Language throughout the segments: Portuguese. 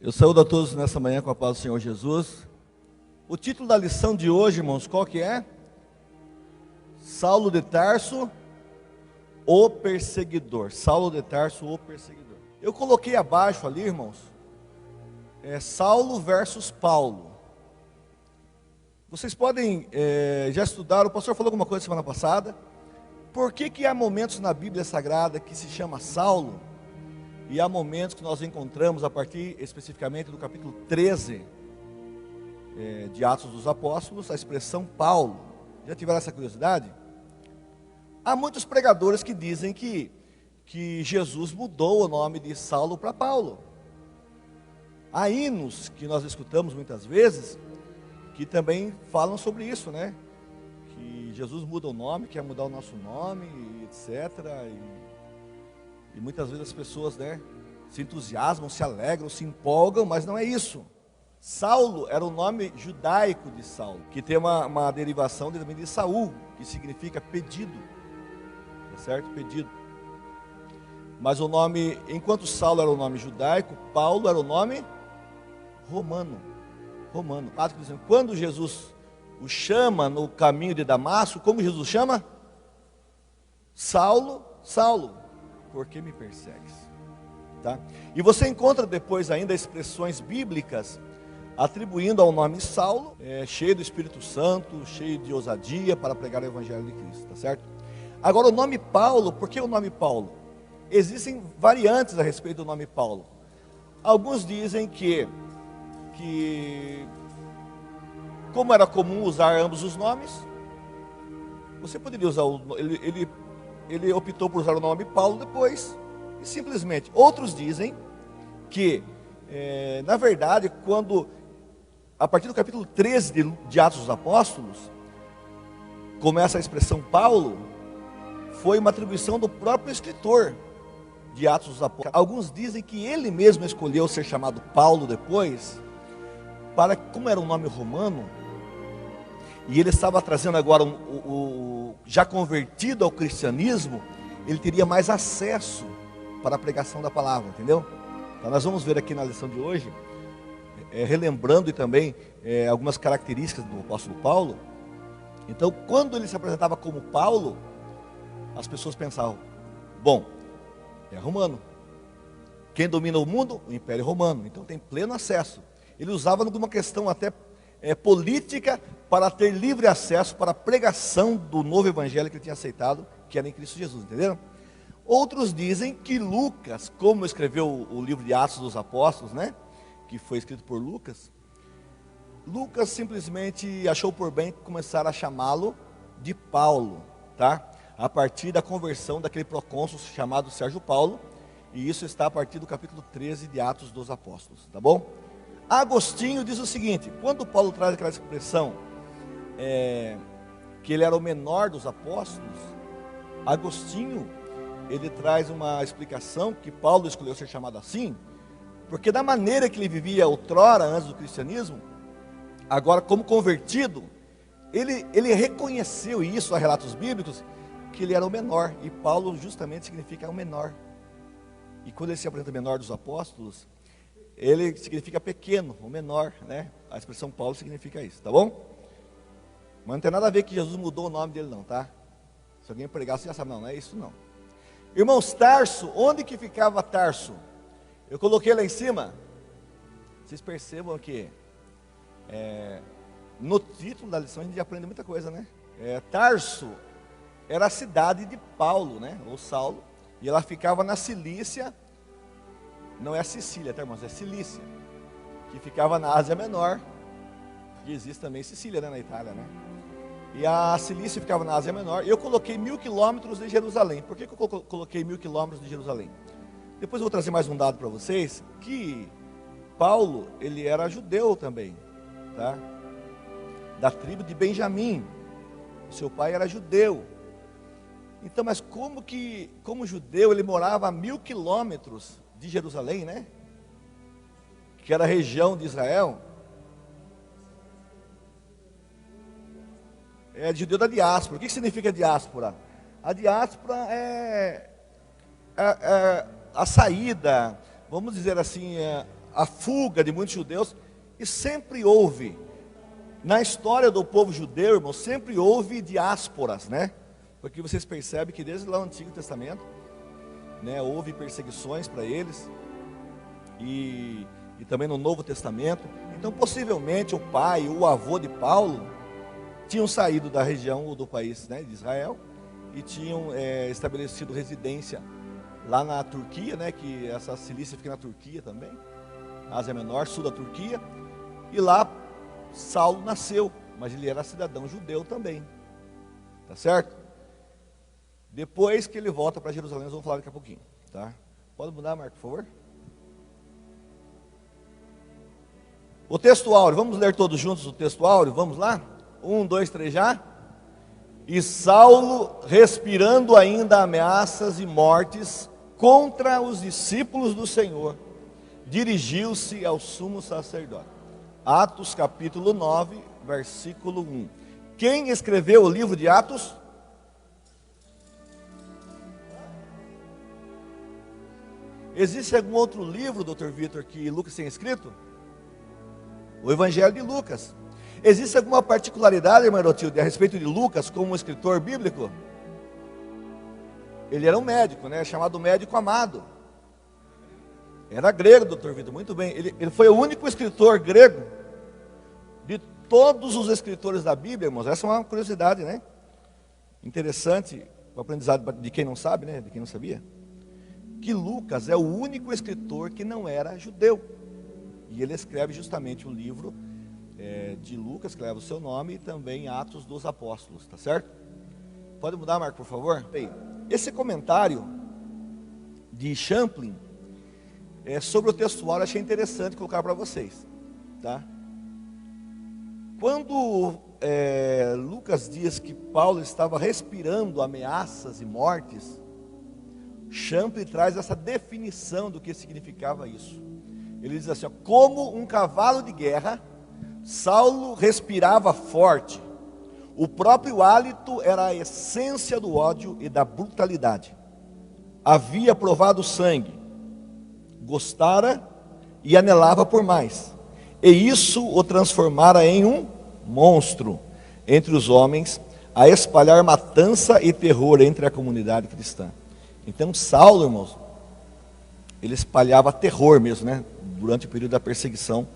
Eu saúdo a todos nessa manhã com a paz do Senhor Jesus. O título da lição de hoje, irmãos, qual que é? Saulo de Tarso, o perseguidor. Saulo de Tarso, o perseguidor. Eu coloquei abaixo ali, irmãos, Saulo versus Paulo. Vocês podem já estudar, o pastor falou alguma coisa semana passada. Por que há momentos na Bíblia Sagrada que se chama Saulo? E há momentos que nós encontramos a partir especificamente do capítulo 13 de Atos dos Apóstolos, a expressão Paulo. Já tiveram essa curiosidade? Há muitos pregadores que dizem que Jesus mudou o nome de Saulo para Paulo. Há hinos que nós escutamos muitas vezes que também falam sobre isso, né? Que Jesus muda o nome, quer mudar o nosso nome, etc. E muitas vezes as pessoas, se entusiasmam, se alegram, se empolgam, mas não é isso. Saulo era o nome judaico de Saulo, que tem uma derivação também de Saul, que significa pedido, tá certo? Pedido. Mas o nome, enquanto Saulo era o nome judaico, Paulo era o nome romano. Quando Jesus o chama no caminho de Damasco, como Jesus chama? Saulo, Saulo, por que me persegues? Tá? E você encontra depois ainda expressões bíblicas atribuindo ao nome Saulo, cheio do Espírito Santo, cheio de ousadia para pregar o Evangelho de Cristo, tá certo? Agora o nome Paulo, por que o nome Paulo? Existem variantes a respeito do nome Paulo. Alguns dizem que como era comum usar ambos os nomes, você poderia usar ele optou por usar o nome Paulo depois, e simplesmente. Outros dizem que, na verdade, a partir do capítulo 13 de Atos dos Apóstolos, começa a expressão Paulo, foi uma atribuição do próprio escritor de Atos dos Apóstolos. Alguns dizem que ele mesmo escolheu ser chamado Paulo depois, como era um nome romano, e ele estava trazendo agora já convertido ao cristianismo, ele teria mais acesso para a pregação da palavra, entendeu? Então nós vamos ver aqui na lição de hoje, relembrando e também algumas características do apóstolo Paulo. Então, quando ele se apresentava como Paulo, as pessoas pensavam, bom, é romano. Quem domina o mundo? O Império Romano. Então tem pleno acesso. Ele usava alguma questão até política para ter livre acesso para a pregação do novo evangelho que ele tinha aceitado, que era em Cristo Jesus, entenderam? Outros dizem que Lucas, como escreveu o livro de Atos dos Apóstolos, que foi escrito por Lucas simplesmente achou por bem começar a chamá-lo de Paulo, tá? A partir da conversão daquele procônsul chamado Sérgio Paulo, e isso está a partir do capítulo 13 de Atos dos Apóstolos, tá bom? Agostinho diz o seguinte, quando Paulo traz aquela expressão, que ele era o menor dos apóstolos, Agostinho, ele traz uma explicação que Paulo escolheu ser chamado assim, porque da maneira que ele vivia outrora, antes do cristianismo, agora como convertido, ele reconheceu isso a relatos bíblicos, que ele era o menor, e Paulo justamente significa o menor, e quando ele se apresenta menor dos apóstolos, ele significa pequeno, o menor, a expressão Paulo significa isso, tá bom? Mas não tem nada a ver que Jesus mudou o nome dele não, tá? Se alguém pregar, você já sabe, não é isso não. Irmãos, Tarso, onde que ficava Tarso? Eu coloquei lá em cima. Vocês percebam que no título da lição a gente aprende muita coisa, Tarso era a cidade de Paulo, ou Saulo, e ela ficava na Cilícia, não é a Sicília, tá, irmãos? É Cilícia, que ficava na Ásia Menor, e existe também Sicília, na Itália, E a Cilícia ficava na Ásia Menor, e eu coloquei 1000 quilômetros de Jerusalém. Por que eu coloquei 1000 quilômetros de Jerusalém? Depois eu vou trazer mais um dado para vocês, que Paulo, ele era judeu também, tá? Da tribo de Benjamim, seu pai era judeu. Então, mas como judeu, ele morava a 1000 quilômetros de Jerusalém, que era a região de Israel, de judeu da diáspora. O que significa diáspora? A diáspora é a saída, vamos dizer assim, a fuga de muitos judeus, e sempre houve, na história do povo judeu, irmão, sempre houve diásporas, né? Porque vocês percebem que desde lá no Antigo Testamento, né, houve perseguições para eles, e também no Novo Testamento. Então possivelmente o pai, o avô de Paulo, tinham saído da região ou do país, né, de Israel, e tinham estabelecido residência lá na Turquia, né, que essa Cilícia fica na Turquia também, Ásia Menor, sul da Turquia, e lá Saulo nasceu, mas ele era cidadão judeu também, tá certo? Depois que ele volta para Jerusalém, nós vamos falar daqui a pouquinho, tá? Pode mudar, Marco, por favor? O texto áureo, vamos ler todos juntos o texto áureo, vamos lá? 1, 2, 3 já? E Saulo, respirando ainda ameaças e mortes contra os discípulos do Senhor, dirigiu-se ao sumo sacerdote. Atos capítulo 9, versículo 1. Quem escreveu o livro de Atos? Existe algum outro livro, Dr. Vitor, que Lucas tenha escrito? O Evangelho de Lucas. Existe alguma particularidade, irmã Erotilde, a respeito de Lucas como escritor bíblico? Ele era um médico, né? Chamado médico amado. Era grego, Dr. Vitor, muito bem. Ele foi o único escritor grego de todos os escritores da Bíblia, irmãos. Essa é uma curiosidade, né? Interessante, o aprendizado de quem não sabe, né? De quem não sabia. Que Lucas é o único escritor que não era judeu. E ele escreve justamente o livro de Lucas, que leva o seu nome, e também Atos dos Apóstolos, tá certo? Pode mudar, Marco, por favor? Bem, esse comentário de Champlin sobre o textual eu achei interessante colocar para vocês, tá? Quando Lucas diz que Paulo estava respirando ameaças e mortes, Champlin traz essa definição do que significava isso. Ele diz assim, ó, como um cavalo de guerra, Saulo respirava forte. O próprio hálito era a essência do ódio e da brutalidade. Havia provado sangue, gostara e anelava por mais. E isso o transformara em um monstro entre os homens, a espalhar matança e terror entre a comunidade cristã. Então Saulo, irmãos, ele espalhava terror mesmo, né? Durante o período da perseguição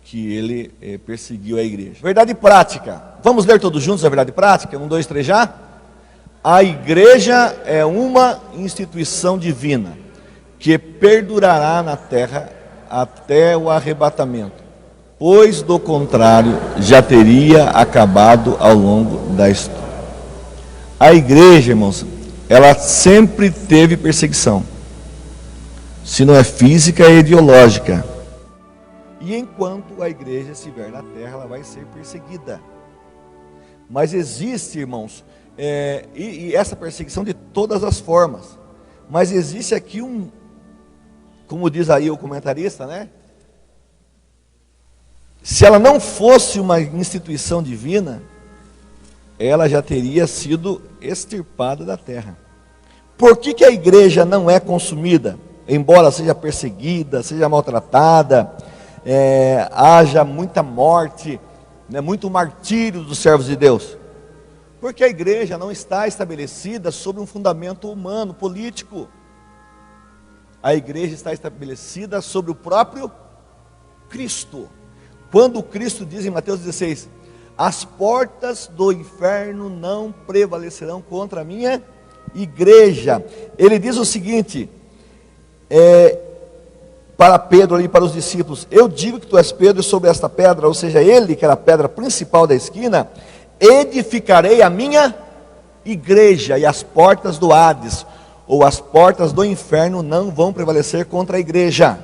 que ele perseguiu a igreja. Verdade prática. Vamos ler todos juntos a verdade prática? 1, 2, 3 já? A igreja é uma instituição divina que perdurará na terra até o arrebatamento, pois do contrário já teria acabado ao longo da história. A igreja, irmãos, ela sempre teve perseguição. Se não é física, é ideológica. E enquanto a igreja estiver na terra, ela vai ser perseguida. Mas existe, irmãos, e essa perseguição de todas as formas. Mas existe aqui como diz aí o comentarista, né? Se ela não fosse uma instituição divina, ela já teria sido extirpada da terra. Por que a igreja não é consumida? Embora seja perseguida, seja maltratada, haja muita morte, né, muito martírio dos servos de Deus. Porque a igreja não está estabelecida sobre um fundamento humano, político. A igreja está estabelecida sobre o próprio Cristo. Quando Cristo diz em Mateus 16, as portas do inferno não prevalecerão contra a minha igreja. Ele diz o seguinte, para Pedro e para os discípulos, eu digo que tu és Pedro e sobre esta pedra, ou seja, ele que era a pedra principal da esquina, edificarei a minha igreja, e as portas do Hades, ou as portas do inferno não vão prevalecer contra a igreja.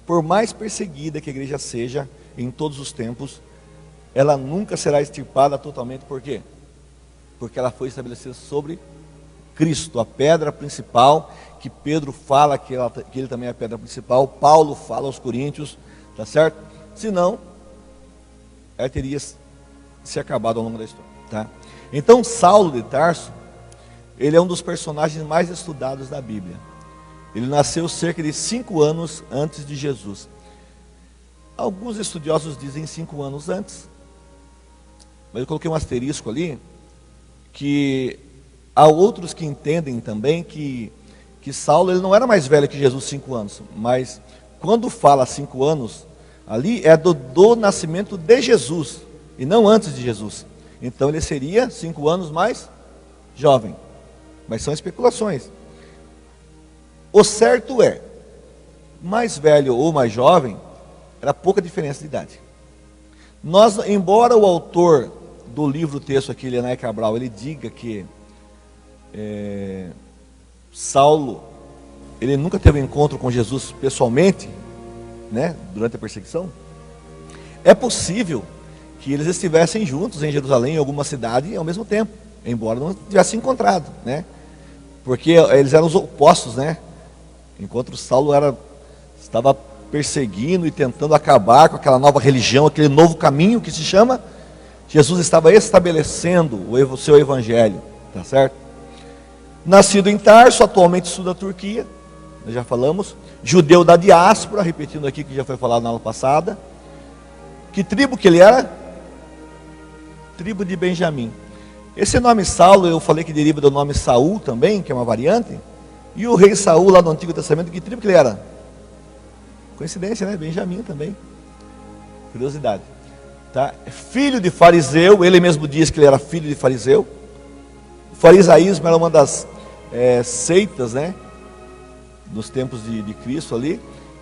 Por mais perseguida que a igreja seja em todos os tempos, ela nunca será extirpada totalmente. Por quê? Porque ela foi estabelecida sobre Cristo, a pedra principal, que Pedro fala que ele também é a pedra principal, Paulo fala aos Coríntios, tá certo? Senão, ela teria se acabado ao longo da história, tá? Então Saulo de Tarso, ele é um dos personagens mais estudados da Bíblia. Ele nasceu cerca de 5 anos antes de Jesus. Alguns estudiosos dizem 5 anos antes, mas eu coloquei um asterisco ali, que há outros que entendem também que Saulo ele não era mais velho que Jesus 5 anos, mas quando fala 5 anos, ali é do nascimento de Jesus, e não antes de Jesus. Então ele seria 5 anos mais jovem, mas são especulações. O certo é, mais velho ou mais jovem, era pouca diferença de idade. Nós, embora o autor do livro texto aqui, Leonel Cabral, ele diga que Saulo, ele nunca teve um encontro com Jesus pessoalmente, né, durante a perseguição, é possível que eles estivessem juntos em Jerusalém, em alguma cidade, ao mesmo tempo, embora não tivessem encontrado, né, porque eles eram os opostos, né, enquanto Saulo estava perseguindo e tentando acabar com aquela nova religião, aquele novo caminho que se chama, Jesus estava estabelecendo o seu evangelho, tá certo? Nascido em Tarso, atualmente estuda na Turquia, nós já falamos, judeu da diáspora, repetindo aqui que já foi falado na aula passada. Que tribo que ele era? Tribo de Benjamim. Esse nome Saulo, eu falei que deriva do nome Saul também, que é uma variante. E o rei Saul lá no Antigo Testamento, que tribo que ele era? Coincidência, né? Benjamim também. Curiosidade. Tá? Filho de fariseu, ele mesmo diz que ele era filho de fariseu. O farisaísmo era uma das seitas, né? Nos tempos de Cristo ali,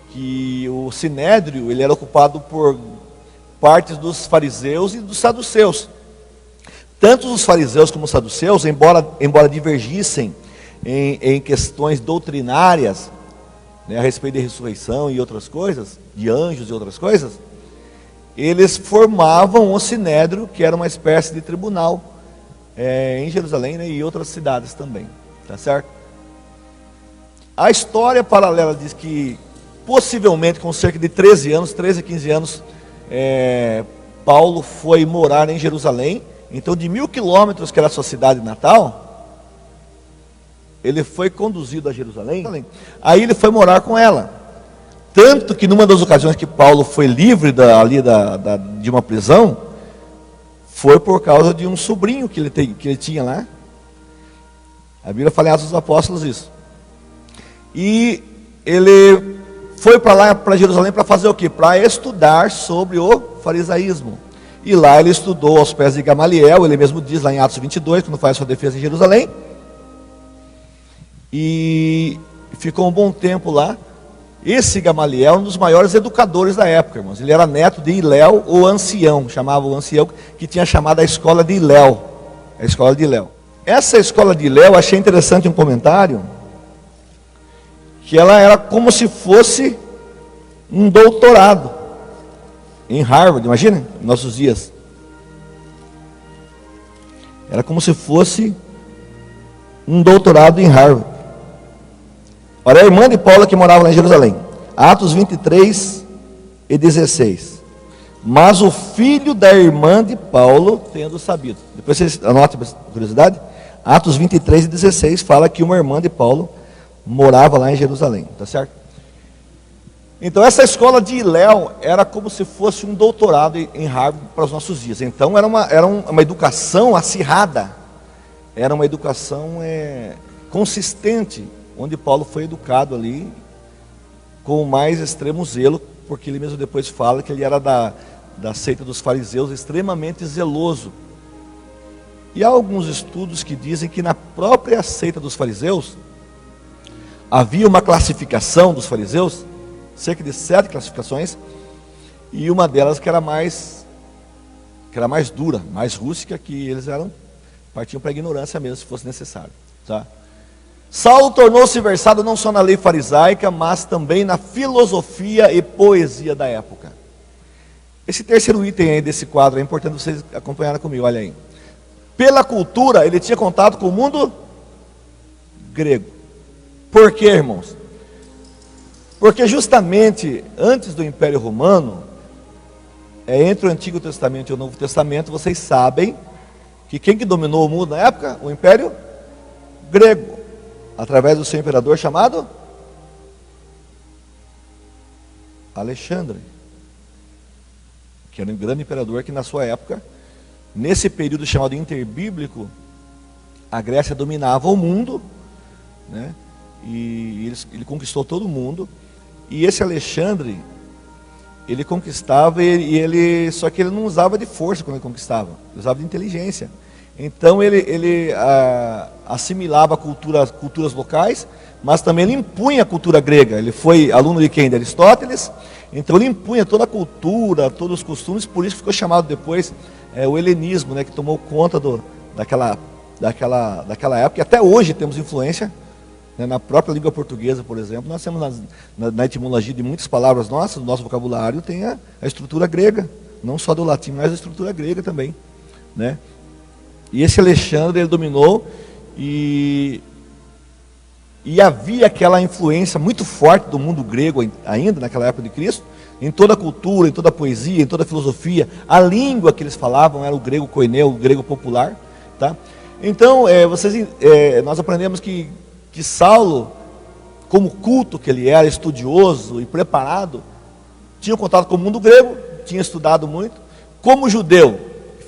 que o sinédrio, ele era ocupado por partes dos fariseus e dos saduceus. Tanto os fariseus como os saduceus, embora divergissem em questões doutrinárias, né, a respeito de ressurreição e outras coisas, de anjos e outras coisas, eles formavam o sinédrio, que era uma espécie de tribunal em Jerusalém, né, e outras cidades também, tá certo? A história paralela diz que possivelmente com cerca de 13 anos, 13, 15 anos, Paulo foi morar em Jerusalém. Então de 1000 quilômetros, que era a sua cidade natal, ele foi conduzido a Jerusalém. Aí ele foi morar com ela. Tanto que numa das ocasiões que Paulo foi livre de uma prisão, foi por causa de um sobrinho que ele tinha lá. A Bíblia fala em Atos dos Apóstolos isso. E ele foi para lá, para Jerusalém, para fazer o quê? Para estudar sobre o farisaísmo. E lá ele estudou aos pés de Gamaliel, ele mesmo diz lá em Atos 22, quando faz sua defesa em Jerusalém. E ficou um bom tempo lá. Esse Gamaliel é um dos maiores educadores da época, irmãos. Ele era neto de Hilel, o ancião, chamava o ancião, que tinha chamado a escola de Hilel. A escola de Hilel. Essa escola de Hilel, achei interessante um comentário, que ela era como se fosse um doutorado em Harvard, imagina, em nossos dias. Era como se fosse um doutorado em Harvard. Olha, a irmã de Paulo que morava lá em Jerusalém. Atos 23 e 16. Mas o filho da irmã de Paulo, tendo sabido. Depois vocês anotem por curiosidade. Atos 23 e 16 fala que uma irmã de Paulo morava lá em Jerusalém, tá certo? Então essa escola de Hilel era como se fosse um doutorado em Harvard para os nossos dias. Então era uma educação acirrada, era uma educação consistente, onde Paulo foi educado ali com o mais extremo zelo, porque ele mesmo depois fala que ele era da seita dos fariseus, extremamente zeloso. E há alguns estudos que dizem que na própria seita dos fariseus havia uma classificação dos fariseus, cerca de 7 classificações, e uma delas que era mais dura, mais rústica, que eles partiam para a ignorância mesmo, se fosse necessário, tá? Saulo tornou-se versado não só na lei farisaica, mas também na filosofia e poesia da época. Esse terceiro item aí desse quadro é importante vocês acompanharem comigo, olha aí. Pela cultura, ele tinha contato com o mundo grego. Por quê, irmãos? Porque justamente antes do Império Romano, entre o Antigo Testamento e o Novo Testamento, vocês sabem que quem que dominou o mundo na época? O Império Grego, através do seu imperador chamado Alexandre, que era um grande imperador que na sua época, nesse período chamado interbíblico, a Grécia dominava o mundo, né? E ele conquistou todo o mundo. E esse Alexandre, ele conquistava só que ele não usava de força quando ele conquistava, ele usava de inteligência. Então ele assimilava culturas locais, mas também ele impunha a cultura grega. Ele foi aluno de quem? De Aristóteles. Então ele impunha toda a cultura, todos os costumes, por isso ficou chamado depois o helenismo, né, que tomou conta daquela época. E até hoje temos influência, né, na própria língua portuguesa, por exemplo. Nós temos na etimologia de muitas palavras nossas, do nosso vocabulário, tem a estrutura grega, não só do latim, mas a estrutura grega também, né? E esse Alexandre, ele dominou e havia aquela influência muito forte do mundo grego ainda, naquela época de Cristo, em toda a cultura, em toda a poesia, em toda a filosofia. A língua que eles falavam era o grego koineu, o grego popular, tá? Então, nós aprendemos que Saulo, como culto que ele era, estudioso e preparado, tinha contato com o mundo grego, tinha estudado muito. Como judeu,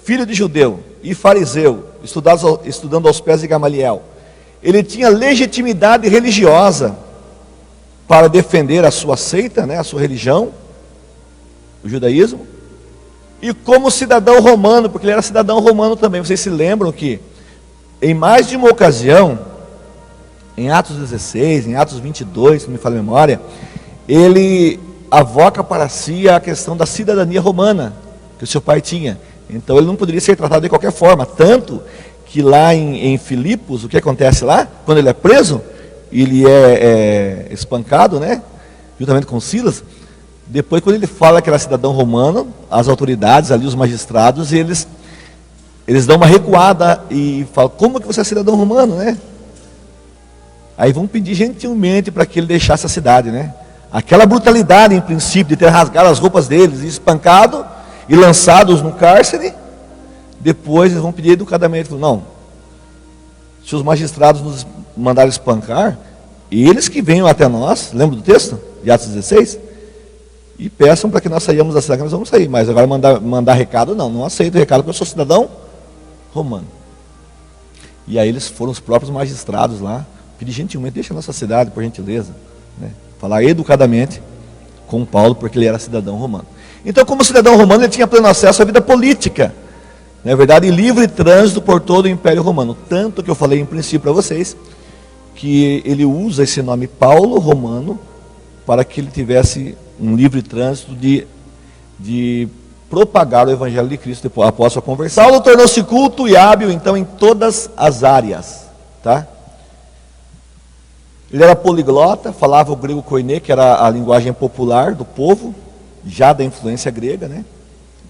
filho de judeu e fariseu, estudando aos pés de Gamaliel, ele tinha legitimidade religiosa para defender a sua seita, né, a sua religião, o judaísmo. E como cidadão romano, porque ele era cidadão romano também. Vocês se lembram que em mais de uma ocasião, em Atos 16, em Atos 22, se não me falha a memória, ele avoca para si a questão da cidadania romana, que o seu pai tinha. Então ele não poderia ser tratado de qualquer forma, tanto que lá em Filipos, o que acontece lá? Quando ele é preso, ele é espancado, né, juntamente com Silas. Depois, quando ele fala que era cidadão romano, as autoridades ali, os magistrados, eles dão uma recuada e falam: como que você é cidadão romano, né? Aí vão pedir gentilmente para que ele deixasse a cidade, né? Aquela brutalidade, em princípio, de ter rasgado as roupas deles, e espancado e lançados no cárcere. Depois eles vão pedir educadamente: não, se os magistrados nos mandarem espancar, eles que venham até nós, lembra do texto de Atos 16? E peçam para que nós saímos da cidade, que nós vamos sair. Mas agora mandar recado, não aceito recado, porque eu sou cidadão romano. E aí eles foram os próprios magistrados lá, pedir gentilmente: deixa a nossa cidade, por gentileza, né? Falar educadamente com Paulo, porque ele era cidadão romano. Então, como cidadão romano, ele tinha pleno acesso à vida política, na verdade, e livre trânsito por todo o Império Romano. Tanto que eu falei em princípio para vocês, que ele usa esse nome Paulo Romano, para que ele tivesse um livre trânsito de propagar o Evangelho de Cristo após sua conversão. Saulo tornou-se culto e hábil, então, em todas as áreas, tá? Ele era poliglota, falava o grego koiné, que era a linguagem popular do povo, já da influência grega, né?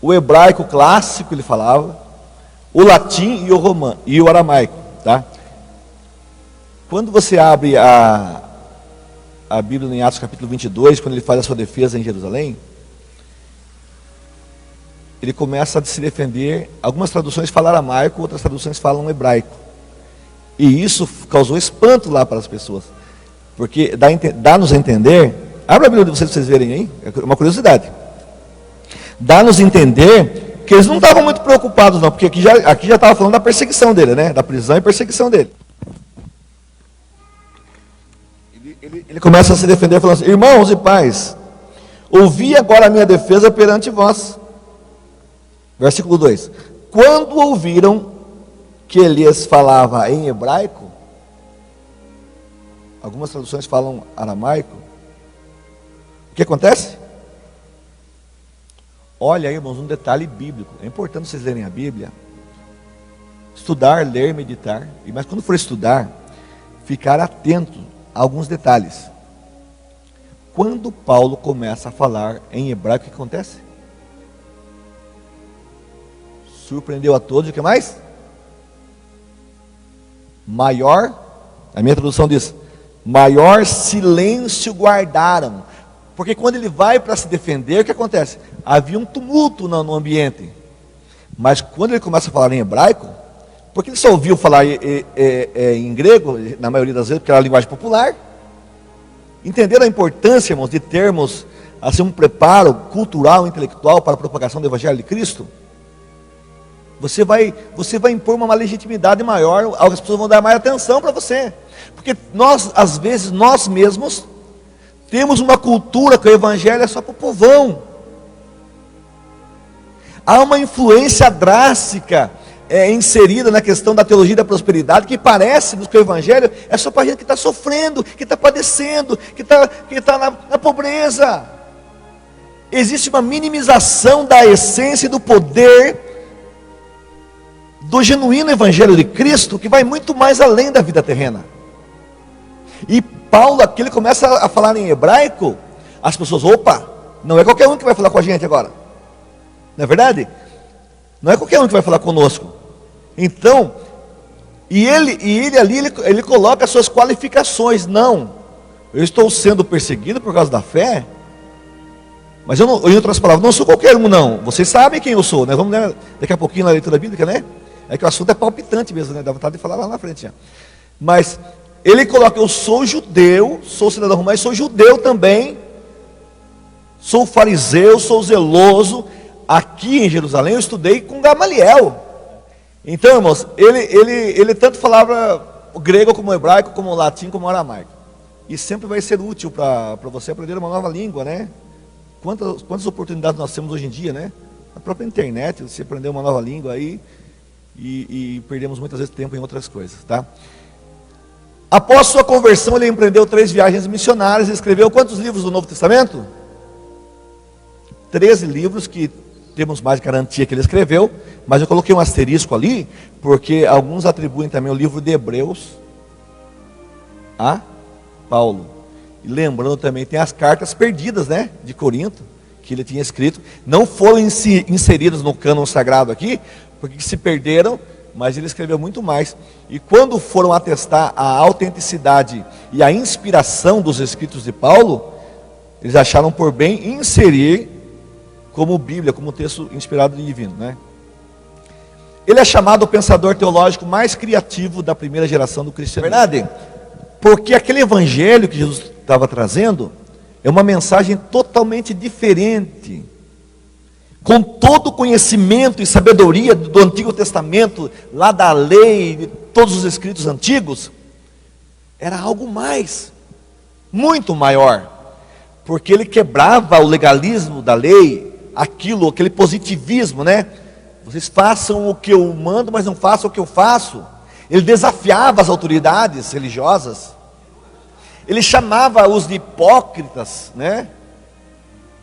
O hebraico clássico ele falava, o latim e o aramaico, tá? Quando você abre a Bíblia em Atos capítulo 22, quando ele faz a sua defesa em Jerusalém, ele começa a se defender. Algumas traduções falam aramaico, outras traduções falam hebraico. E isso causou espanto lá para as pessoas, porque dá-nos a entender. Abra a Bíblia de vocês para vocês verem aí, é uma curiosidade. Dá-nos a entender que eles não estavam muito preocupados não, porque aqui já estava falando da perseguição dele, né? Da prisão e perseguição dele. Ele começa a se defender falando assim: irmãos e pais, ouvi agora a minha defesa perante vós. Versículo 2: quando ouviram que Elias falava em hebraico, algumas traduções falam aramaico, o que acontece? Olha aí, irmãos, um detalhe bíblico. É importante vocês lerem a Bíblia, estudar, ler, meditar, mas quando for estudar, ficar atento a alguns detalhes. Quando Paulo começa a falar em hebraico, o que acontece? Surpreendeu a todos. O que mais? A minha tradução diz: maior silêncio guardaram. Porque quando ele vai para se defender, o que acontece? Havia um tumulto no ambiente. Mas quando ele começa a falar em hebraico, porque ele só ouviu falar em grego, na maioria das vezes, porque era a linguagem popular. Entenderam a importância, irmãos, de termos a ser um preparo cultural, intelectual para a propagação do Evangelho de Cristo, você vai impor uma legitimidade maior, as pessoas vão dar mais atenção para você. Porque nós, às vezes, nós mesmos temos uma cultura que o Evangelho é só para o povão. Há uma influência drástica inserida na questão da teologia da prosperidade, que parece que o Evangelho é só para a gente que está sofrendo, que está padecendo, que está na pobreza. Existe uma minimização da essência e do poder do genuíno Evangelho de Cristo, que vai muito mais além da vida terrena. E Paulo aqui, ele começa a falar em hebraico, as pessoas, opa, não é qualquer um que vai falar com a gente agora, não é verdade? Não é qualquer um que vai falar conosco. Então, e ele ali, ele coloca as suas qualificações. Não, eu estou sendo perseguido por causa da fé, mas eu não, em outras palavras, não sou qualquer um não, vocês sabem quem eu sou, né? Vamos ler daqui a pouquinho na leitura bíblica, né? É que o assunto é palpitante mesmo, né? Dá vontade de falar lá na frente já. Mas ele coloca, eu sou judeu, sou cidadão romano, mas sou judeu também, sou fariseu, sou zeloso. Aqui em Jerusalém eu estudei com Gamaliel. Então, irmãos, ele tanto falava o grego como o hebraico, como o latim, como o aramaico. E sempre vai ser útil para você aprender uma nova língua, né? Quantas oportunidades nós temos hoje em dia, né? Na própria internet, você aprender uma nova língua aí, e perdemos muitas vezes tempo em outras coisas, tá? Após sua conversão, ele empreendeu 3 viagens missionárias e escreveu quantos livros do Novo Testamento? 13 livros, que temos mais garantia que ele escreveu, mas eu coloquei um asterisco ali, porque alguns atribuem também o livro de Hebreus a Paulo. E lembrando também, tem as cartas perdidas, né, de Corinto, que ele tinha escrito, não foram inseridas no cânon sagrado aqui, porque se perderam, mas ele escreveu muito mais. E quando foram atestar a autenticidade e a inspiração dos escritos de Paulo, eles acharam por bem inserir como Bíblia, como texto inspirado e divino, né? Ele é chamado o pensador teológico mais criativo da primeira geração do cristianismo. Verdade? Porque aquele evangelho que Jesus estava trazendo é uma mensagem totalmente diferente, com todo o conhecimento e sabedoria do Antigo Testamento, lá da lei, de todos os escritos antigos, era algo mais, muito maior, porque ele quebrava o legalismo da lei, aquele positivismo, né? Vocês façam o que eu mando, mas não façam o que eu faço. Ele desafiava as autoridades religiosas, ele chamava-os de hipócritas, né?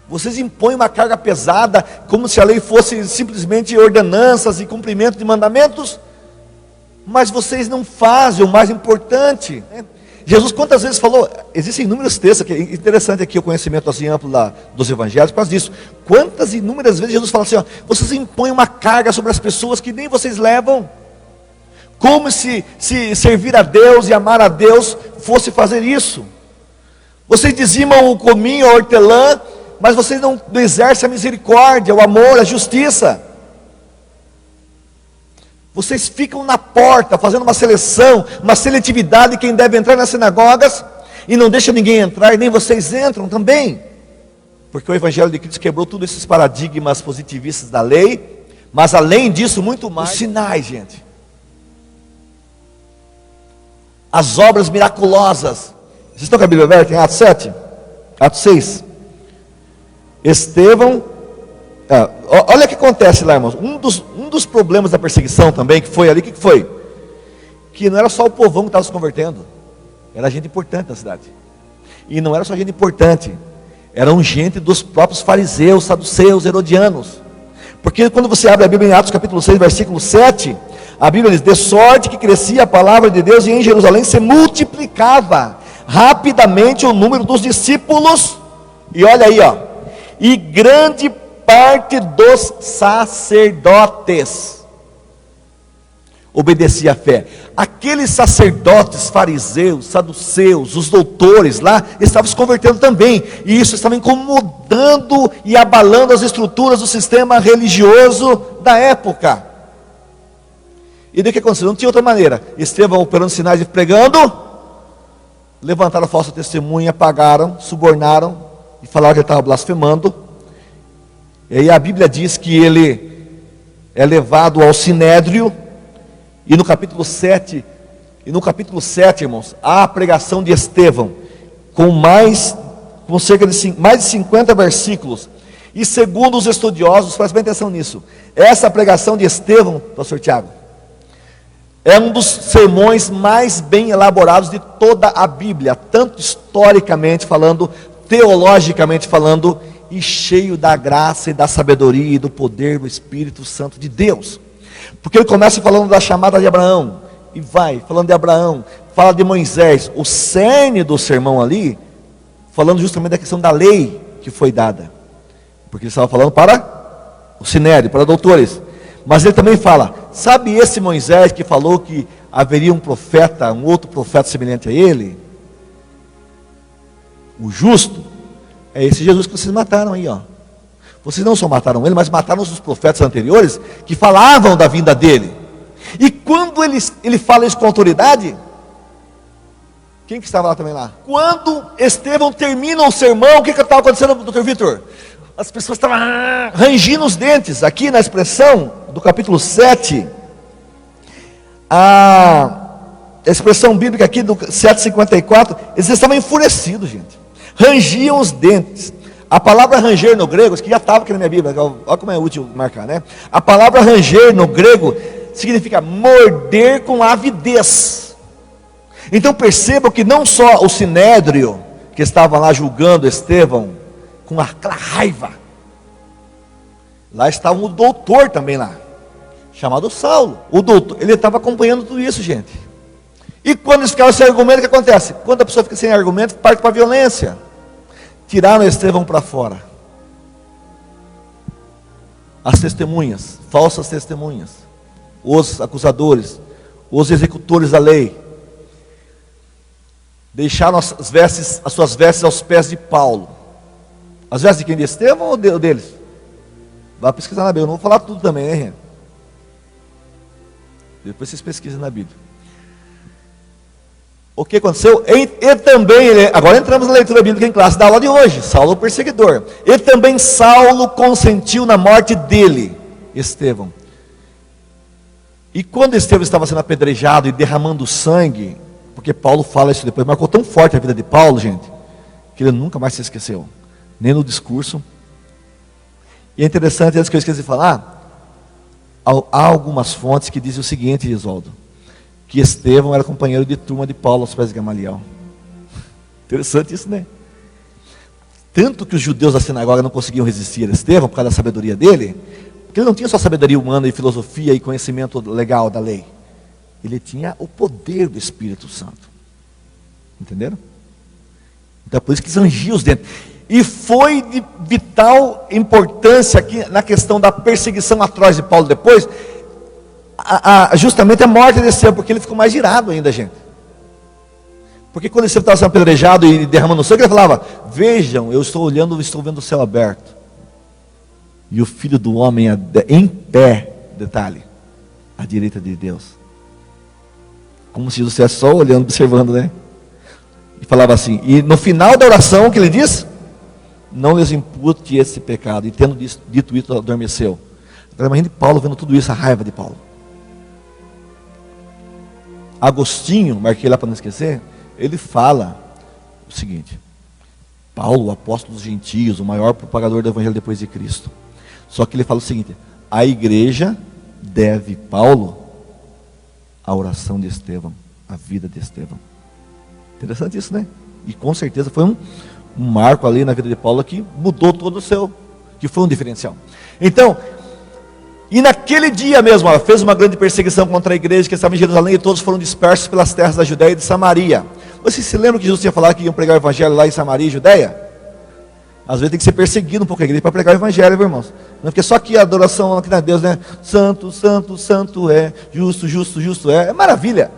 Vocês impõem uma carga pesada, como se a lei fosse simplesmente ordenanças e cumprimento de mandamentos, mas vocês não fazem o mais importante, né? Jesus quantas vezes falou, existem inúmeros textos, que é interessante aqui o conhecimento assim amplo dos evangelhos, por causa disso, quantas inúmeras vezes Jesus fala assim, ó, vocês impõem uma carga sobre as pessoas que nem vocês levam, como se servir a Deus e amar a Deus fosse fazer isso. Vocês dizimam o cominho, a hortelã, mas vocês não exercem a misericórdia, o amor, a justiça. Vocês ficam na porta, fazendo uma seleção, uma seletividade de quem deve entrar nas sinagogas, e não deixa ninguém entrar, e nem vocês entram também. Porque o Evangelho de Cristo quebrou todos esses paradigmas positivistas da lei, mas além disso, muito mais, os sinais, gente. As obras miraculosas. Vocês estão com a Bíblia aberta em Atos 7? Atos 6. Estevão, olha o que acontece lá, irmãos. Um dos problemas da perseguição também, que foi ali, o que foi? Que não era só o povão que estava se convertendo, era gente importante na cidade. E não era só gente importante, eram gente dos próprios fariseus, saduceus, herodianos. Porque quando você abre a Bíblia em Atos capítulo 6, versículo 7, a Bíblia diz, de sorte que crescia a palavra de Deus e em Jerusalém se multiplicava rapidamente o número dos discípulos, e olha aí, ó, e grande parte dos sacerdotes obedecia à fé. Aqueles sacerdotes, fariseus, saduceus, os doutores lá, estavam se convertendo também, e isso estava incomodando e abalando as estruturas do sistema religioso da época. E daí o que aconteceu? Não tinha outra maneira. Estevão operando sinais e pregando, levantaram falsa testemunha, pagaram, subornaram e falaram que ele estava blasfemando. E aí a Bíblia diz que ele é levado ao Sinédrio, e no capítulo 7, irmãos, há a pregação de Estevão, com cerca de mais de 50 versículos. E segundo os estudiosos, preste bem atenção nisso, essa pregação de Estevão, pastor Tiago, é um dos sermões mais bem elaborados de toda a Bíblia, tanto historicamente falando, teologicamente falando, e cheio da graça e da sabedoria e do poder do Espírito Santo de Deus. Porque ele começa falando da chamada de Abraão, e vai falando de Abraão, fala de Moisés, o cerne do sermão ali, falando justamente da questão da lei que foi dada, porque ele estava falando para o Sinédrio, para doutores. Mas ele também fala, sabe esse Moisés que falou que haveria um profeta, um outro profeta semelhante a ele? O justo, é esse Jesus que vocês mataram aí, ó. Vocês não só mataram ele, mas mataram os profetas anteriores que falavam da vinda dele. E quando ele fala isso com autoridade, quem que estava lá também lá? Quando Estevão termina o sermão, o que estava acontecendo, doutor Vitor? As pessoas estavam rangindo os dentes. Aqui na expressão do capítulo 7, a expressão bíblica aqui do 7:54, eles estavam enfurecidos, gente. Rangiam os dentes. A palavra ranger no grego, isso que já estava aqui na minha Bíblia, olha como é útil marcar, né? A palavra ranger no grego significa morder com avidez. Então percebam que não só o Sinédrio, que estava lá julgando Estevão, com aquela raiva, lá estava um doutor também lá, chamado Saulo. O doutor, ele estava acompanhando tudo isso, gente. E quando eles ficaram sem argumento, o que acontece? Quando a pessoa fica sem argumento, parte para a violência. Tiraram Estevão para fora. As testemunhas, falsas testemunhas, os acusadores, os executores da lei, deixaram as suas vestes aos pés de Paulo. As vestes de quem? De Estevão ou deles? Vai pesquisar na Bíblia, eu não vou falar tudo também, né, gente? Depois vocês pesquisem na Bíblia. O que aconteceu? E também, agora entramos na leitura bíblica em classe da aula de hoje. Saulo o perseguidor. E também Saulo consentiu na morte dele, Estevão. E quando Estevão estava sendo apedrejado e derramando sangue, porque Paulo fala isso depois, marcou tão forte a vida de Paulo, gente, que ele nunca mais se esqueceu, nem no discurso. E é interessante, antes que eu esqueci de falar, há algumas fontes que dizem o seguinte, Isoldo, que Estevão era companheiro de turma de Paulo aos pés de Gamaliel. Interessante isso, né? Tanto que os judeus da sinagoga não conseguiam resistir a Estevão por causa da sabedoria dele, porque ele não tinha só sabedoria humana e filosofia e conhecimento legal da lei. Ele tinha o poder do Espírito Santo. Entenderam? Então é por isso que rangiam os dentes. E foi de vital importância aqui na questão da perseguição atroz de Paulo depois, justamente a morte de Estevão, porque ele ficou mais irado ainda, gente. Porque quando Estevão estava sendo apedrejado e derramando sangue, ele falava, vejam, eu estou olhando, estou vendo o céu aberto, e o Filho do Homem em pé, detalhe, à direita de Deus, como se Jesus estivesse só olhando, observando, né? E falava assim, e no final da oração, o que ele diz? Não lhes impute esse pecado, e tendo dito isso, adormeceu. Agora imagine Paulo vendo tudo isso, a raiva de Paulo. Agostinho, marquei lá para não esquecer, ele fala o seguinte, Paulo, o apóstolo dos gentios, o maior propagador do evangelho depois de Cristo, só que ele fala o seguinte, a igreja deve Paulo a oração de Estevão, a vida de Estevão. Interessante isso, né? E com certeza foi um marco ali na vida de Paulo que mudou todo o seu, que foi um diferencial. Então, e naquele dia mesmo, ela fez uma grande perseguição contra a igreja que estava em Jerusalém, e todos foram dispersos pelas terras da Judéia e de Samaria. Vocês se lembram que Jesus tinha falado que iam pregar o evangelho lá em Samaria e Judéia? Às vezes tem que ser perseguido um pouco a igreja para pregar o evangelho, viu, irmãos? Não porque só aqui a adoração aqui na Deus, né? Santo, santo, santo é, justo, justo, justo é maravilha.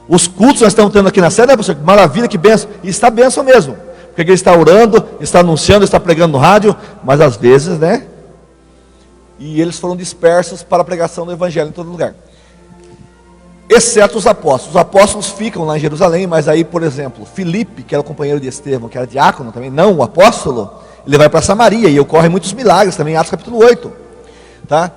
Os cultos nós estamos tendo aqui na sede, né, pastor? Maravilha, que bênção. E está bênção mesmo. Porque a igreja está orando, está anunciando, está pregando no rádio, mas às vezes, né? E eles foram dispersos para a pregação do evangelho em todo lugar. exceto os apóstolos. Os apóstolos ficam lá em Jerusalém, mas aí, por exemplo, Filipe, que era o companheiro de Estevão, que era diácono também, não o apóstolo, ele vai para Samaria e ocorrem muitos milagres também, em Atos capítulo 8. Tá?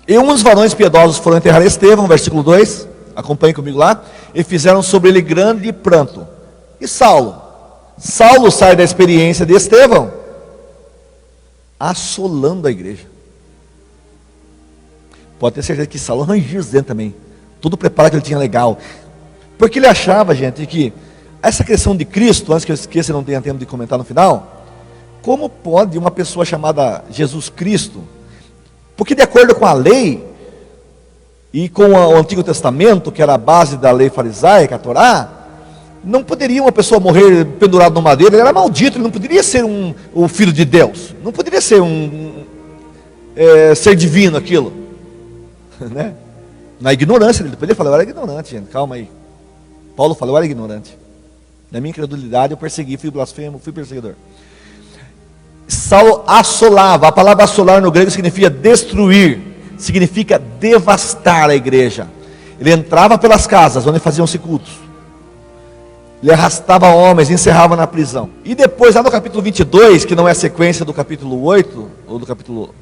E uns varões piedosos foram enterrar Estevão, versículo 2, acompanhe comigo lá, e fizeram sobre ele grande pranto. E Saulo? Saulo sai da experiência de Estevão, assolando a igreja. Pode ter certeza que Saulo arranjou os dentes também. Tudo preparado que ele tinha legal. Porque ele achava, gente, que essa questão de Cristo, antes que eu esqueça e não tenha tempo de comentar no final, como pode uma pessoa chamada Jesus Cristo, porque de acordo com a lei, e com o Antigo Testamento, que era a base da lei farisaica, a Torá, não poderia uma pessoa morrer pendurado no madeiro, ele era maldito, ele não poderia ser o filho de Deus, não poderia ser ser divino aquilo, né? Na ignorância, ele poderia falar, eu era ignorante, gente, calma aí. Paulo falou, eu era ignorante. Na minha incredulidade eu persegui, fui blasfemo, fui perseguidor. Saulo assolava, a palavra assolar no grego significa destruir, significa devastar a igreja. Ele entrava pelas casas onde faziam-se cultos, ele arrastava homens, encerrava na prisão. E depois, lá no capítulo 22, que não é a sequência do capítulo 8, ou do capítulo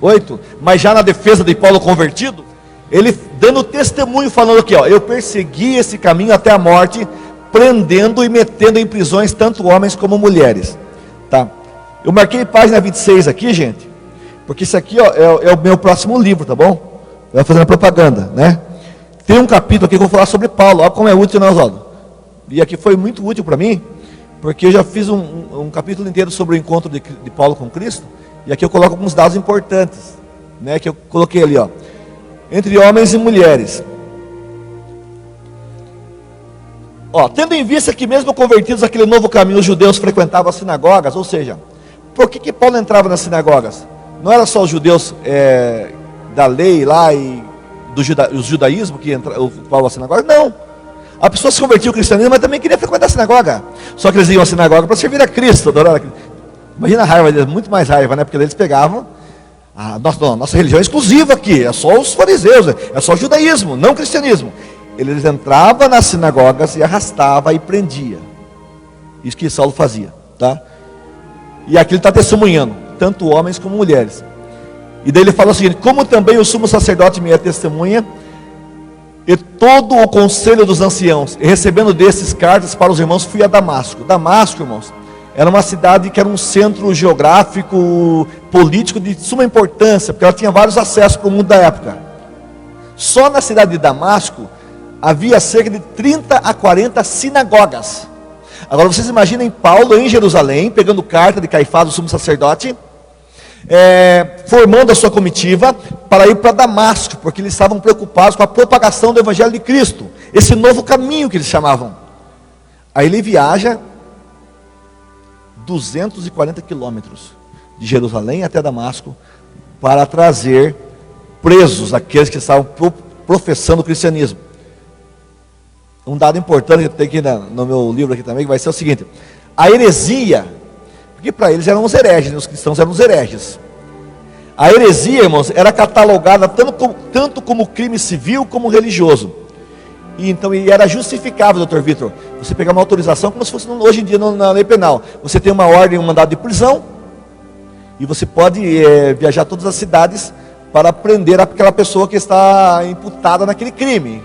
8, mas já na defesa de Paulo convertido, ele dando testemunho, falando aqui, ó, eu persegui esse caminho até a morte, prendendo e metendo em prisões tanto homens como mulheres. Tá? Eu marquei página 26 aqui, gente, porque isso aqui, ó, é o meu próximo livro, tá bom? Vai fazendo propaganda, né? Tem um capítulo aqui que eu vou falar sobre Paulo, olha como é útil, né, Oswaldo? E aqui foi muito útil para mim, porque eu já fiz um capítulo inteiro sobre o encontro de Paulo com Cristo, e aqui eu coloco alguns dados importantes, né, que eu coloquei ali, ó. Entre homens e mulheres. Ó, tendo em vista que mesmo convertidos àquele novo caminho, os judeus frequentavam as sinagogas, ou seja, por que Paulo entrava nas sinagogas? Não era só os judeus da lei lá e do judaísmo que ocupavam a sinagoga, não. A pessoa se convertia ao cristianismo, mas também queria frequentar a sinagoga. Só que eles iam à sinagoga para servir a Cristo, adorar a Cristo. Imagina a raiva deles, muito mais raiva, né? Porque eles pegavam, nossa religião é exclusiva aqui, é só os fariseus, é só o judaísmo, não o cristianismo. Eles entravam nas sinagogas e arrastavam e prendia. Isso que Saulo fazia, tá? E aqui ele está testemunhando, tanto homens como mulheres. E daí ele fala o seguinte: como também o sumo sacerdote me é testemunha, e todo o conselho dos anciãos, e recebendo desses cartas para os irmãos, fui a Damasco. Damasco, irmãos, era uma cidade que era um centro geográfico, político de suma importância, porque ela tinha vários acessos para o mundo da época. Só na cidade de Damasco havia cerca de 30 a 40 sinagogas. Agora vocês imaginem Paulo em Jerusalém, pegando carta de Caifás, o sumo sacerdote, formando a sua comitiva para ir para Damasco, porque eles estavam preocupados com a propagação do Evangelho de Cristo, esse novo caminho que eles chamavam. Aí ele viaja 240 quilômetros de Jerusalém até Damasco para trazer presos aqueles que estavam professando o cristianismo. Um dado importante que tem aqui no meu livro aqui também, que vai ser o seguinte: a heresia, porque para eles eram os hereges, os cristãos eram os hereges. A heresia, irmãos, era catalogada tanto como crime civil como religioso. E então era justificável, doutor Vitor, você pegar uma autorização como se fosse hoje em dia na lei penal. Você tem uma ordem, um mandado de prisão, e você pode viajar a todas as cidades para prender aquela pessoa que está imputada naquele crime,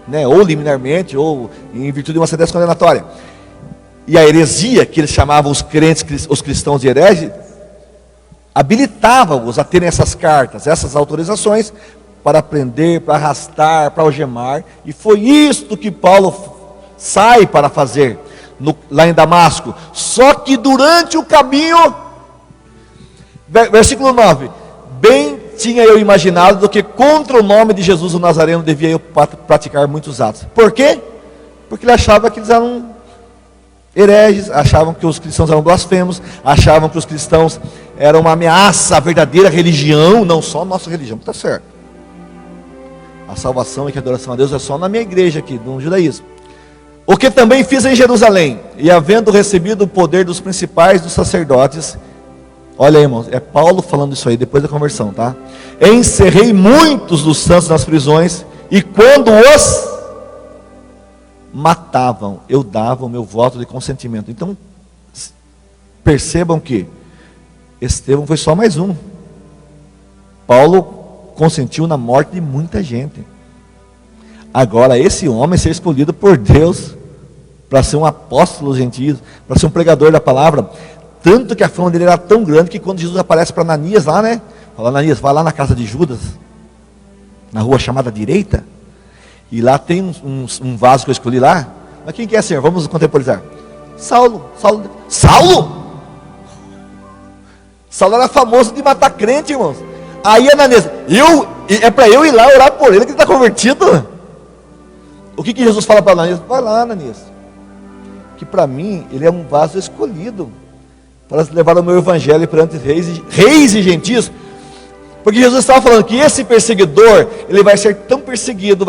né? Ou liminarmente, ou em virtude de uma sentença condenatória. E a heresia, que eles chamavam os crentes, os cristãos de herege, habilitava-os a terem essas cartas, essas autorizações, para prender, para arrastar, para algemar. E foi isto que Paulo sai para fazer lá em Damasco. Só que durante o caminho, versículo 9: bem tinha eu imaginado do que contra o nome de Jesus o Nazareno devia eu praticar muitos atos. Por quê? Porque ele achava que eles eram hereges, achavam que os cristãos eram blasfemos, achavam que os cristãos eram uma ameaça à verdadeira religião, não só a nossa religião. Está certo, a salvação e a adoração a Deus é só na minha igreja aqui, no judaísmo. O que também fiz em Jerusalém, e havendo recebido o poder dos principais dos sacerdotes, olha aí, irmãos, é Paulo falando isso aí depois da conversão, tá? Encerrei muitos dos santos nas prisões e quando os matavam, eu dava o meu voto de consentimento. Então, percebam que Estevão foi só mais um. Paulo consentiu na morte de muita gente. Agora, esse homem ser escolhido por Deus para ser um apóstolo dos gentios, para ser um pregador da palavra, tanto que a fama dele era tão grande que quando Jesus aparece para Ananias lá, né? Fala, Ananias, vai lá na casa de Judas, na rua chamada Direita, e lá tem um vaso que eu escolhi lá. Mas quem que é, Senhor? Vamos contemporizar. Saulo era famoso de matar crente, irmãos. Aí Ananias, é para eu ir lá orar por ele que ele está convertido. O que Jesus fala para Ananias? Vai lá, Ananias, que para mim ele é um vaso escolhido para levar o meu evangelho perante reis e gentios. Porque Jesus estava falando que esse perseguidor, ele vai ser tão perseguido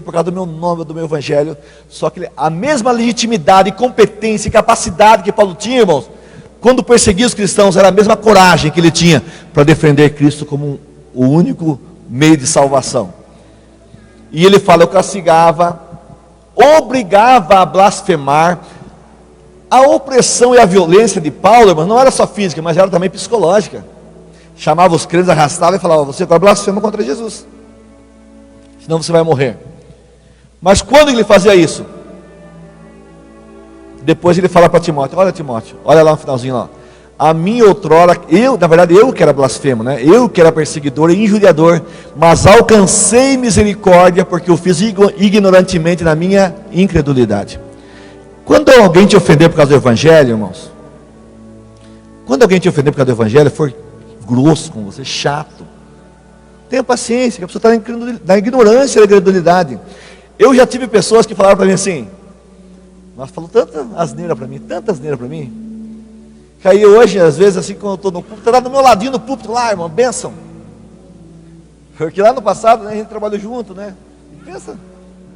por causa do meu nome, do meu evangelho. Só que a mesma legitimidade, competência e capacidade que Paulo tinha, irmãos, quando perseguia os cristãos, era a mesma coragem que ele tinha para defender Cristo como o único meio de salvação. E ele fala, eu castigava, obrigava a blasfemar. A opressão e a violência de Paulo, irmãos, não era só física, mas era também psicológica. Chamava os crentes, arrastava e falava, você agora blasfema contra Jesus, senão você vai morrer. Mas quando ele fazia isso? Depois ele fala para Timóteo, olha lá no finalzinho lá. A mim outrora, eu que era blasfemo, né? Eu que era perseguidor e injuriador, mas alcancei misericórdia, porque eu fiz ignorantemente na minha incredulidade. Quando alguém te ofender por causa do evangelho, irmãos, quando alguém te ofender por causa do evangelho, for grosso com você, chato, tenha paciência, que a pessoa está na ignorância, na incredulidade. Eu já tive pessoas que falaram para mim assim, mas falou tanta asneira para mim, que aí hoje, às vezes, assim, quando eu estou no púlpito, está do meu ladinho no púlpito lá, irmão, bênção. Porque lá no passado, né, a gente trabalhou junto, né? Pensa,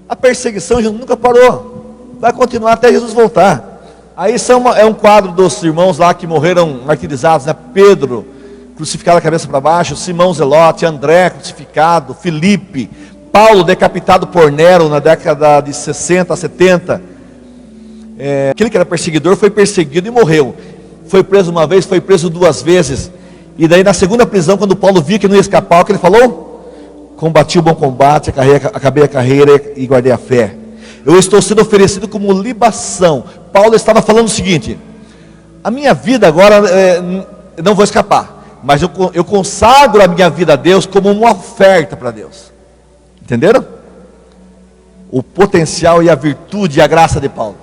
a perseguição nunca parou, vai continuar até Jesus voltar. Aí é um quadro dos irmãos lá que morreram martirizados, né? Pedro, crucificado a cabeça para baixo, Simão Zelote, André crucificado, Filipe, Paulo decapitado por Nero na década de 60, 70. Aquele que era perseguidor foi perseguido e morreu. Foi preso uma vez, foi preso 2 vezes. E daí na segunda prisão, quando Paulo viu que não ia escapar, o que ele falou? Combati o bom combate, acabei a carreira e guardei a fé. Eu estou sendo oferecido como libação. Paulo estava falando o seguinte, a minha vida agora, não vou escapar, mas eu consagro a minha vida a Deus como uma oferta para Deus. Entenderam? O potencial e a virtude e a graça de Paulo.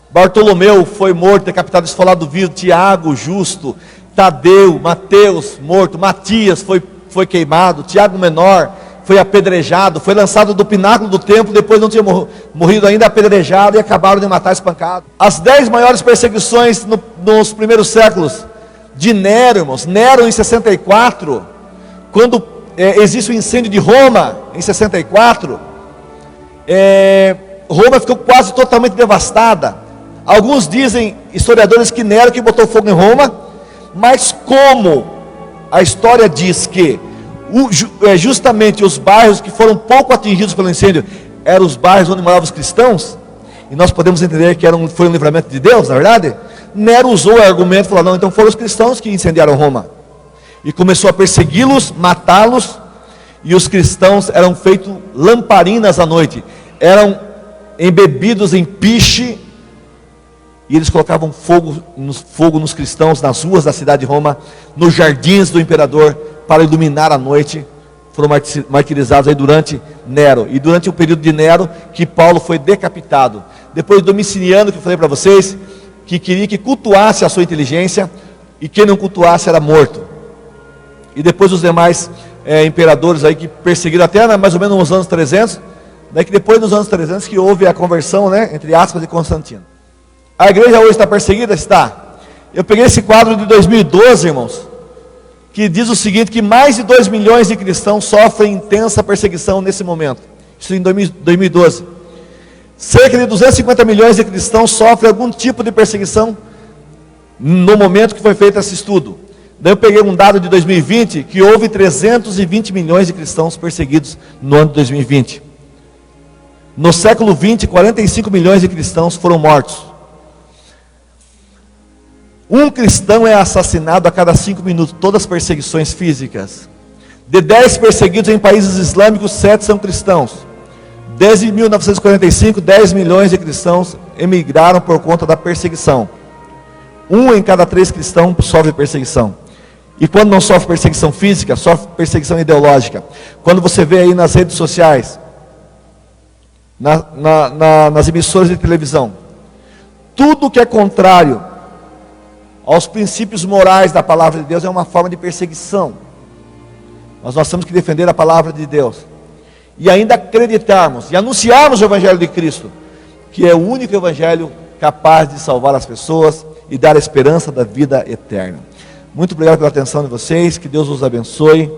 Bartolomeu foi morto, decapitado, esfolado vivo. Tiago, justo. Tadeu, Mateus, morto. Matias foi queimado. Tiago menor foi apedrejado, foi lançado do pináculo do templo, depois não tinha morrido ainda, apedrejado, e acabaram de matar, espancado. As 10 maiores perseguições nos primeiros séculos de Nero, irmãos. Nero em 64, quando existe o incêndio de Roma, em 64, Roma ficou quase totalmente devastada. Alguns dizem, historiadores, que Nero que botou fogo em Roma, mas como a história diz que justamente os bairros que foram pouco atingidos pelo incêndio eram os bairros onde moravam os cristãos, e nós podemos entender que foi um livramento de Deus, na verdade. Nero usou o argumento e falou, não, então foram os cristãos que incendiaram Roma, e começou a persegui-los, matá-los, e os cristãos eram feitos lamparinas à noite, eram embebidos em piche, e eles colocavam fogo nos cristãos, nas ruas da cidade de Roma, nos jardins do imperador, para iluminar a noite. Foram martirizados aí durante Nero, e durante o período de Nero, que Paulo foi decapitado. Depois Domiciano, que eu falei para vocês, que queria que cultuasse a sua inteligência, e quem não cultuasse era morto. E depois os demais imperadores aí que perseguiram até mais ou menos nos anos 300, daí que depois dos anos 300 que houve a conversão, né, entre aspas, de Constantino. A igreja hoje está perseguida? Está. Eu peguei esse quadro de 2012, irmãos, que diz o seguinte, que mais de 2 milhões de cristãos sofrem intensa perseguição nesse momento. Isso em 2012. Cerca de 250 milhões de cristãos sofrem algum tipo de perseguição no momento que foi feito esse estudo. Daí eu peguei um dado de 2020, que houve 320 milhões de cristãos perseguidos no ano de 2020. No século 20, 45 milhões de cristãos foram mortos. Um cristão é assassinado a cada 5 minutos, todas as perseguições físicas. De 10 perseguidos em países islâmicos, 7 são cristãos. Desde 1945, 10 milhões de cristãos emigraram por conta da perseguição. 1 em cada 3 cristãos sofre perseguição. E quando não sofre perseguição física, sofre perseguição ideológica. Quando você vê aí nas redes sociais, nas emissoras de televisão, tudo que é contrário aos princípios morais da palavra de Deus é uma forma de perseguição. Mas nós temos que defender a palavra de Deus. E ainda acreditarmos e anunciarmos o Evangelho de Cristo, que é o único Evangelho capaz de salvar as pessoas e dar a esperança da vida eterna. Muito obrigado pela atenção de vocês, que Deus os abençoe.